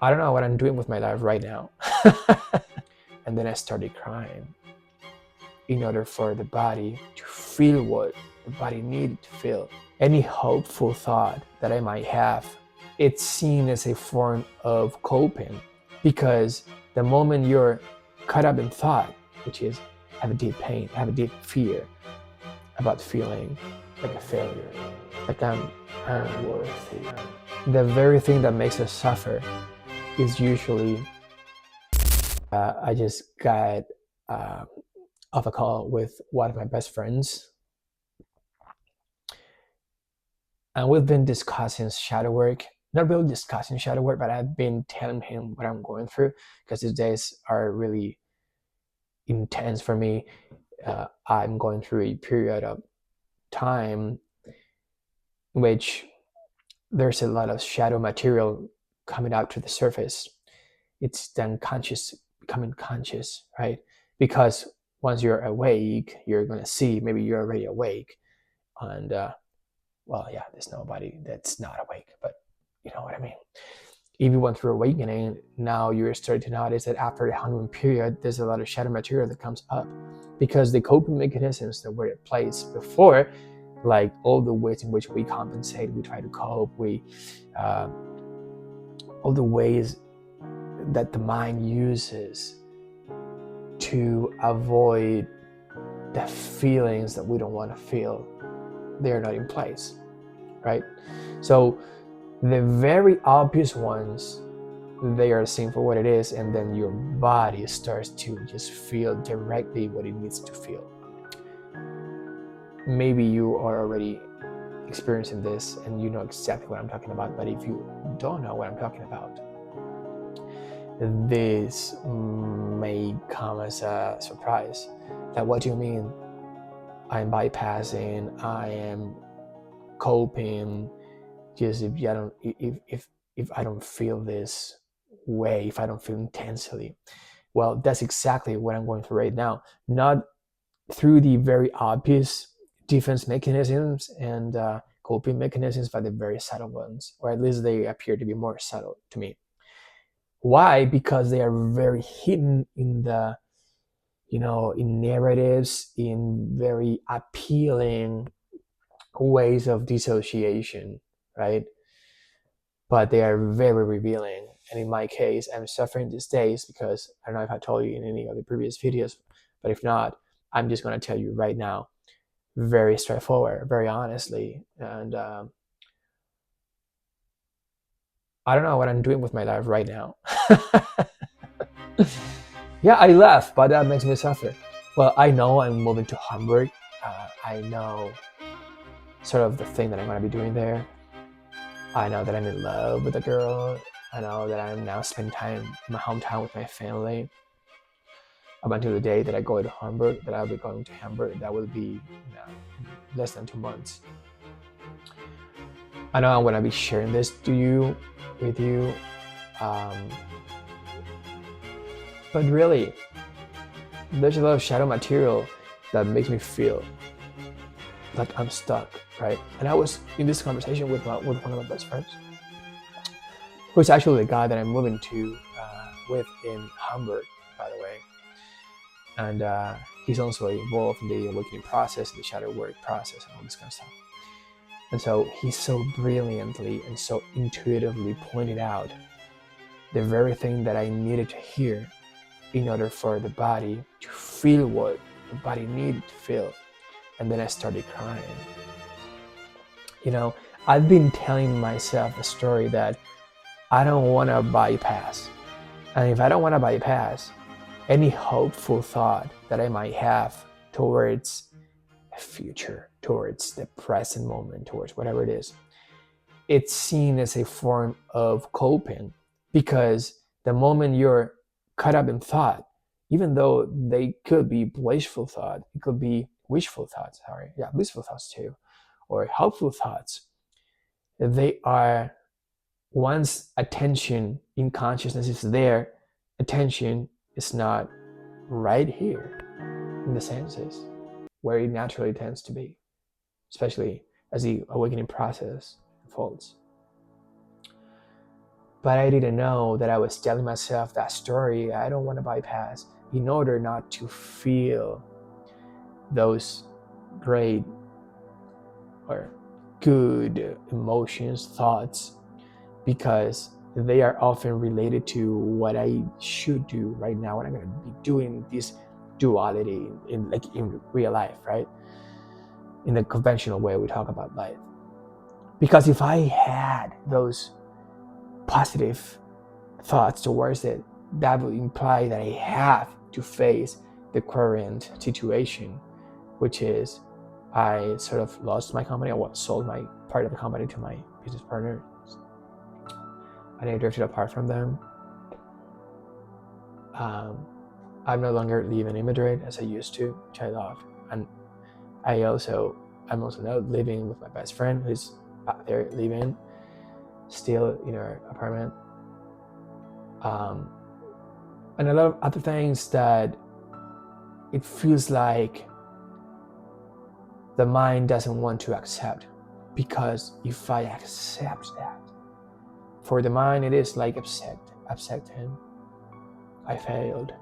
I don't know what I'm doing with my life right now. And then I started crying in order for the body to feel what the body needed to feel. Any hopeful thought that I might have, it's seen as a form of coping, because the moment you're caught up in thought, which is have a deep pain, have a deep fear about feeling like a failure, like I'm unworthy. The very thing that makes us suffer is usually, I just got off a call with one of my best friends, and we've been discussing shadow work. Not really discussing shadow work, but I've been telling him what I'm going through, because these days are really intense for me. I'm going through a period of time in which there's a lot of shadow material coming out to the surface. It's the unconscious becoming conscious, right? Because once you're awake, you're going to see, maybe you're already awake, and well, yeah, there's nobody that's not awake, but you know what I mean. If you went through awakening, now you're starting to notice that after the honeymoon period, there's a lot of shadow material that comes up, because the coping mechanisms that were in place before, like all the ways in which we compensate, we try to cope, all the ways that the mind uses to avoid the feelings that we don't want to feel, they're not in place, right? So the very obvious ones, they are seen for what it is, and then your body starts to just feel directly what it needs to feel. Maybe you are already experiencing this and you know exactly what I'm talking about, but if you don't know what I'm talking about, this may come as a surprise. That, what do you mean? I'm bypassing, I am coping, just if I don't feel this way, if I don't feel intensely. Well, that's exactly what I'm going through right now. Not through the very obvious defense mechanisms and coping mechanisms, but the very subtle ones, or at least they appear to be more subtle to me. Why? Because they are very hidden in the, in narratives, in very appealing ways of dissociation, right? But they are very revealing. And in my case, I'm suffering these days because I don't know if I told you in any of the previous videos, but if not, I'm just going to tell you right now, very straightforward, very honestly. And I don't know what I'm doing with my life right now. Yeah, I laugh, but that makes me suffer. Well, I know I'm moving to Hamburg. I know sort of the thing that I'm going to be doing there. I know that I'm in love with a girl. I know that I'm now spending time in my hometown with my family. Up until the day that I go to Hamburg, that I'll be going to Hamburg, that will be less than 2 months. I know I'm going to be sharing this with you. But really, there's a lot of shadow material that makes me feel like I'm stuck, right? And I was in this conversation with one of my best friends, who's actually the guy that I'm moving to with in Hamburg, by the way. And he's also involved in the awakening process, the shadow work process, and all this kind of stuff. And so he so brilliantly and so intuitively pointed out the very thing that I needed to hear in order for the body to feel what the body needed to feel. And then I started crying. I've been telling myself a story that I don't want to bypass. And if I don't want to bypass any hopeful thought that I might have towards a future, towards the present moment, towards whatever it is, it's seen as a form of coping, because the moment you're caught up in thought, even though they could be blissful thought, it could be blissful thoughts too, or helpful thoughts, they are, once attention in consciousness is there, attention is not right here in the senses where it naturally tends to be, especially as the awakening process unfolds. But I didn't know that I was telling myself that story I don't want to bypass in order not to feel those great or good emotions, thoughts, because they are often related to what I should do right now, what I'm going to be doing, this duality in real life, right? In the conventional way we talk about life. Because if I had those positive thoughts towards it, that would imply that I have to face the current situation, which is I sort of lost my company. I sold my part of the company to my business partner, and I drifted apart from them. I'm no longer living in Madrid as I used to, which I love, and I'm also now living with my best friend who's back there living still in our apartment, and a lot of other things that it feels like the mind doesn't want to accept, because if I accept that, for the mind it is like accepting I failed,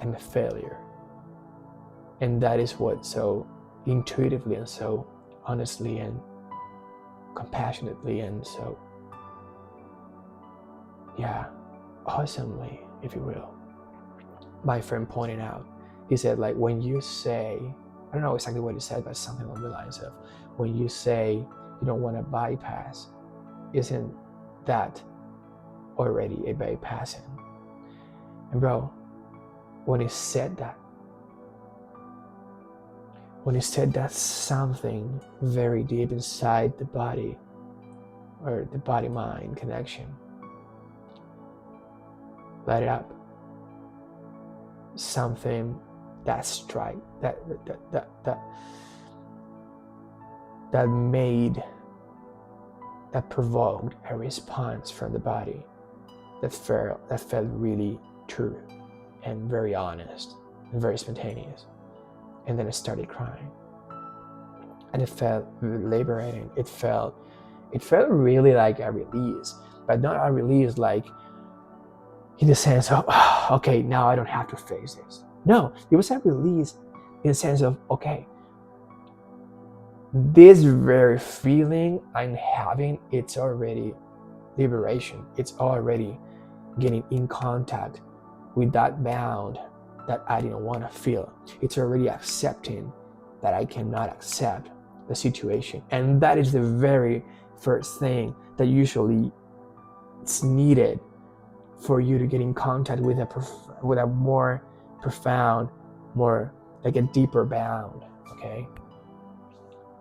I'm a failure. And that is what so intuitively and so honestly and compassionately and so awesomely, if you will, my friend pointed out. He said, like, when you say, I don't know exactly what he said, but something along the lines of, when you say you don't want to bypass, isn't that already a bypassing? And bro, when he said that something very deep inside the body, or the body-mind connection, light it up. Something that provoked a response from the body that felt really true and very honest and very spontaneous. And then I started crying, and it felt liberating. It felt really like a release, but not a release like in the sense of, oh, okay, now I don't have to face this. No, it was a release in the sense of, okay, this very feeling I'm having, it's already liberation. It's already getting in contact with that bound that I didn't want to feel. It's already accepting that I cannot accept the situation. And that is the very first thing that usually it's needed for you to get in contact with a more profound, more like a deeper bound, okay?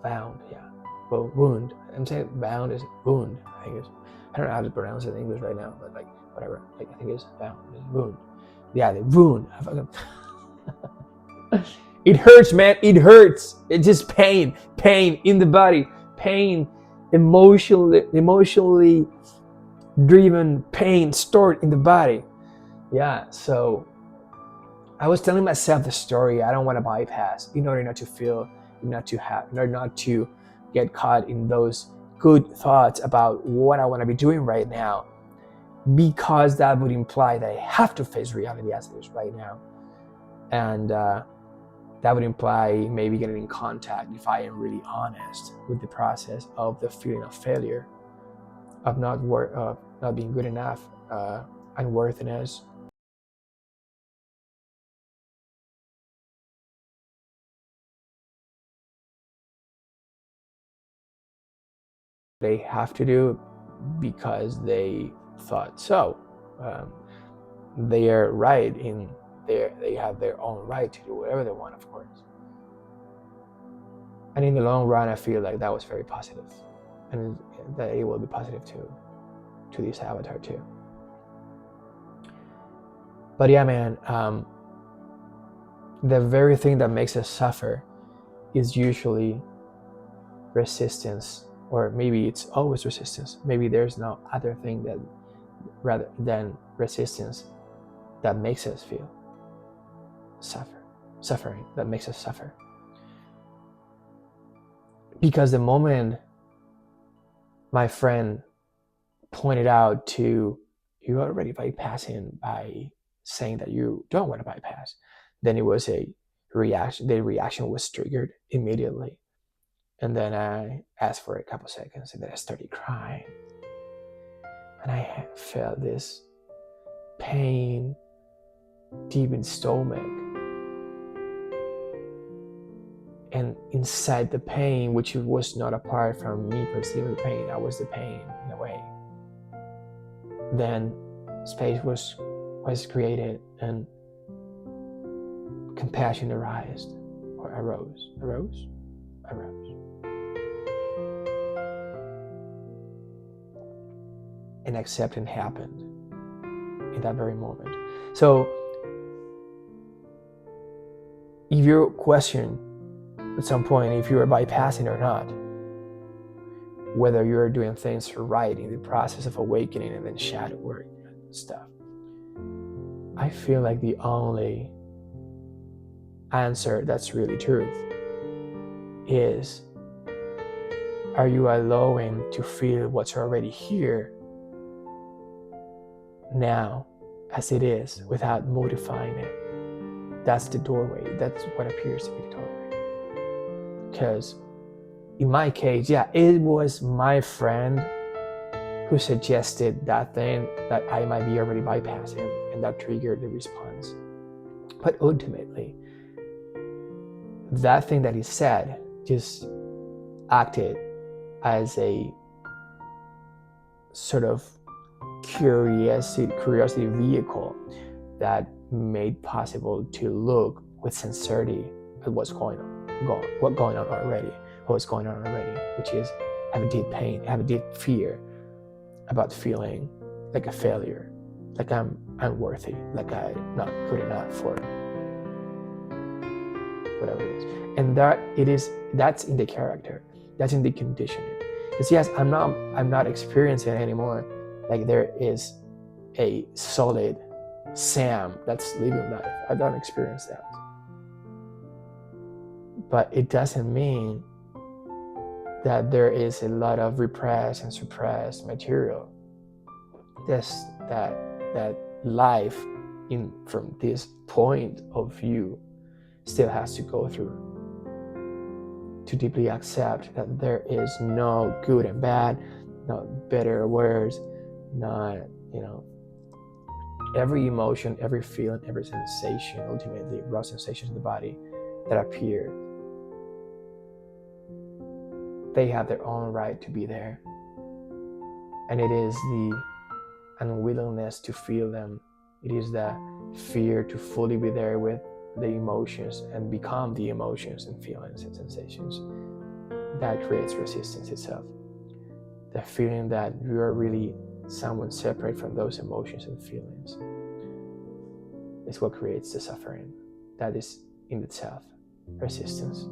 Bound, yeah. Well, wound. I'm saying bound is wound, I think it's, I don't know how to pronounce it in English right now, but like, whatever. Like, I think it's bound, it's wound. Yeah, the wound. It hurts, man. It hurts. It's just pain in the body, pain, emotionally driven pain stored in the body. Yeah, so I was telling myself the story I don't want to bypass in order not to feel, in order not to get caught in those good thoughts about what I want to be doing right now, because that would imply that I have to face reality as it is right now. And that would imply maybe getting in contact, if I am really honest, with the process of the feeling of failure, of not being good enough, unworthiness. They have to do because they thought so. They are right in they have their own right to do whatever they want, of course. And in the long run, I feel like that was very positive, and that it will be positive to this avatar too. But yeah, man, the very thing that makes us suffer is usually resistance, or maybe it's always resistance. Maybe there's no other thing that rather than resistance that makes us feel suffering, that makes us suffer. Because the moment my friend pointed out to you're already bypassing by saying that you don't want to bypass. Then it was a reaction. The reaction was triggered immediately. And then I asked for a couple seconds, and then I started crying. And I felt this pain deep in the stomach. And inside the pain, which was not apart from me perceiving the pain, I was the pain in a way. Then space was created, and compassion arose. And acceptance happened in that very moment. So if you question at some point if you are bypassing or not, whether you're doing things right in the process of awakening and then shadow work and stuff, I feel like the only answer that's really truth is, are you allowing to feel what's already here now as it is without modifying it? That's the doorway. That's what appears to be the doorway. Because in my case, yeah, it was my friend who suggested that thing that I might be already bypassing, and that triggered the response. But ultimately, that thing that he said just acted as a sort of curiosity vehicle that made possible to look with sincerity at what's going on already, which is have a deep pain, have a deep fear about feeling like a failure, like I'm unworthy, like I'm not good enough for whatever it is. And that's in the character, that's in the conditioning. Because yes, I'm not experiencing it anymore. Like there is a solid Sam that's living life. I don't experience that. But it doesn't mean that there is a lot of repressed and suppressed material that life from this point of view still has to go through to deeply accept that there is no good and bad, no better or worse, not, every emotion, every feeling, every sensation, ultimately raw sensations in the body that appear, they have their own right to be there. And it is the unwillingness to feel them, it is the fear to fully be there with the emotions and become the emotions and feelings and sensations that creates resistance itself. The feeling that you are really someone separate from those emotions and feelings is what creates the suffering. That is in itself resistance.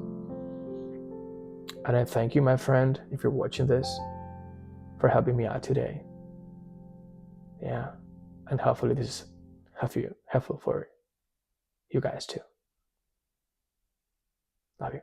And I thank you, my friend, if you're watching this, for helping me out today. Yeah, and hopefully this is helpful for you guys too. Love you.